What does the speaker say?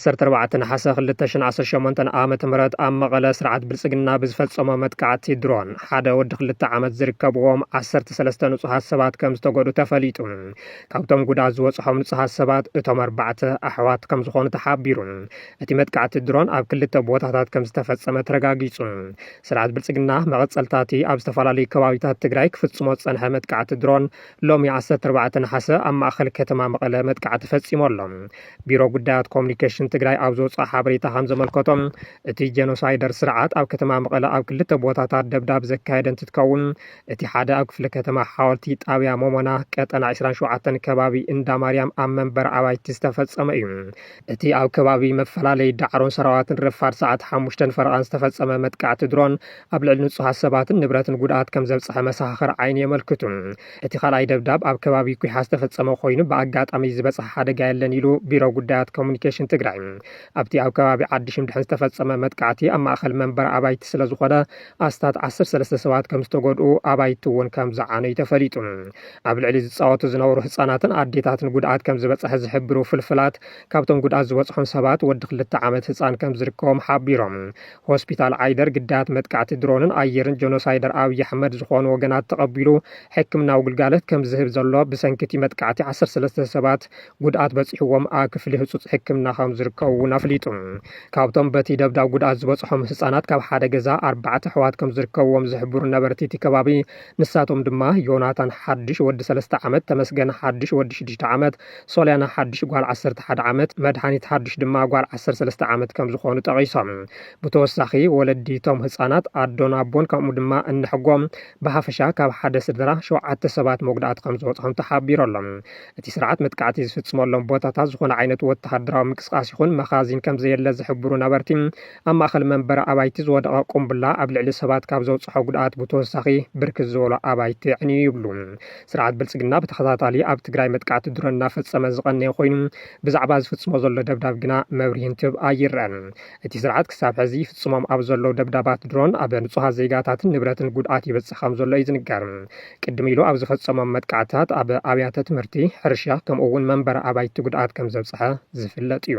14 نحاسة 2018 ዓመተ ምህረት ኣብ መቐለ ስርዓት ብልጽግና ብዝፈጸሞ መጥቃዕቲ ድሮን ሓደ ወዲ 2 ዓመት ዝርከብዎም 13 ንጹሃት ሰባት ከም ዝተጎድኡ ተፈሊጡ ካብቶም ጉዳት ዝወጽሖም ንጹሃት ሰባት እቶም 4 ኣሕዋት ከም ዝኾኑ ተሓቢሩ እቲ መጥቃዕቲ ድሮን ኣብ ክልተ ቦታታት ከም ዝተፈጸመ ተረጋጊጹ ስርዓት ብልጽግና መቐጸልታቲ ኣብ ዝተፈላለዩ ከባቢታት ትግራይ ክፍጽሞ ዝጸንሐ መጥቃዕቲ ድሮን ሎሚ 14 ነሓሰ ኣብ ማእከል ከተማ መቐለ መጥቃዕቲ ፈጺሞሎም ቢሮ ጉዳያት ኮሙኒኬሽን ትግራይ ኣብ ዝወጽአ ሓበሬታ ከም ዘመልከቶም እቲ ጄኖሳይደር ስርዓት ኣብ ከተማ መቐለ ኣብ ክልተ ቦታታት ደብዳብ ዘካየደ እንትትከውን እቲ ሓደ ኣብ ክፍለ ከተማ ሓወልቲ ጣብያ ሞሞና ቀጠና 27 ከባቢ እንዳ ማርያም ኣብ መንበር ኣባይቲ ዝተፈጸመ እዩ እቲ ኣብ ከባቢ መፈላለይ ዳዕሮን ሰራዋትን ረፋድ ሰዓት 5 ፈረቓን ዝተፈጸመ መጥቃዕቲ ድሮን ኣብ ልዕሊ ንጹሃት ሰባትን ንብረትን ጉድኣት ከም ዘብጽሐ መሳኽር ዓይኒ የመልክቱ እቲ ካልኣይ ደብዳብ ኣብ ከባቢ ኩሓ ዝተፈጸመ ኮይኑ ብኣጋጣሚ ዝበጽሐ ሓደጋ የለን ኢሉ ቢሮ ጉዳያት ኮሙኒኬሽን ትግራይ ኣብቲ ኣብ ከባቢ ዓዲ ሽምድሕን ዝተፈጸመ መጥቃዕቲ ኣብ ማእከል መንበር ኣባይቲ ስለ ዝኾነ ኣስታት 13 ሰባት ከም ዝተጎድኡ ኣባይቲ እውን ከም ዝዓነዩ ተፈሊጡ ኣብ ልዕሊ ዝጻወቱ ዝነበሩ ህጻናትን ኣዴታትን ጉድኣት ከም ዝበጽሐ ዝሕብሩ ፍልፍላት ካብቶም ጉድኣት ዝበጽሖም ሰባት ወዲ 2 ዓመት ህጻን ከም ዝርከቦም ሓቢሮም ሆስፒታል ዓይደር ግዳያት መጥቃዕቲ ድሮንን ኣየርን ጄኖሳይደር ኣብይ ኣሕመድ ዝኾኑ ወገናት ተቐቢሉ ሕክምናዊ ግልጋሎት ከም ዝህብ ዘሎ ብሰንኪቲ መጥቃዕቲ 13 ሰባት ጉድኣት በጽሕዎም ኣብ ክፍሊ ህጹጽ ሕክምና ከም ዝርከቡ ኣፍሊጡ ካብቶም በቲ ደብዳብ ጉድኣት ዝበጽሖም ህጻናት ካብ ሓደ ገዛ 4 ኣሕዋት ከም ዝርከብዎም ዝሕብሩ ነበርቲ እቲ ከባቢ ንሳቶም ድማ ዮናታን ሓድሽ ወዲ 3 ዓመት ተመስገን ሓድሽ ወዲ 6 ዓመት ሶልያና ሓድሽ ጓል 11 ዓመት መድሃኒት ሓድሽ ድማ ጓል 13 ዓመት ከም ዝኾኑ ጠቒሶም ብተወሳኺ ወለዲቶም ህጻናት ኣዶን ኣቦን ከምኡ ድማ እንሕጎም ብሓፈሻ ካብ ሓደ ስድራ 7 ሰባት መጉዳኣት ከም ዝወጽሖም ተሓቢሮሎም እቲ ስርዓት መጥቃዕቲ ዝፍጽመሎም ቦታታት ዝኾነ ዓይነት ወተሃደራዊ ምንቅስቃስ ይኹን መኻዚን ከም ዘየለ ዝሕብሩ ነበርቲ ኣብ ማእከል መንበሪ ኣባይቲ ዝወደቐ ቁምብላ ኣብ ልዕሊ ሰባት ካብ ዘውጽሖ ጉድኣት ብተወሳኺ ብርክት ዝበሉ ኣባይቲ ዕንዩ ይብሉ ስርዓት ብልጽግና ብተኸታታሊ ኣብ ትግራይ መጥቃዕቲ ድሮን እናፈጸመ ዝቐነየ ኮይኑ ብዛዕባ ዝፍጽሞ ዘሎ ደብዳብ ግና መብርሂ እንትህብ ኣይርአን እቲ ስርዓት ክሳብ ሕዚ ይፍጽሞም ኣብ ዘለዉ ደብዳባት ድሮን ኣብ ንጹሃት ዜጋታትን ንብረትን ጉድኣት ይበጽሕ ከም ዘሎ እዩ ዝንገር ቅድሚ ኢሉ ኣብ ዝፈጸሞም መጥቃዕትታት ኣብ ኣብያተ ትምህርቲ ሕርሻ ከምኡ እውን መንበሪ ኣባይቲ ጉድኣት ከም ዘብጽሐ ዝፍለጥ እዩ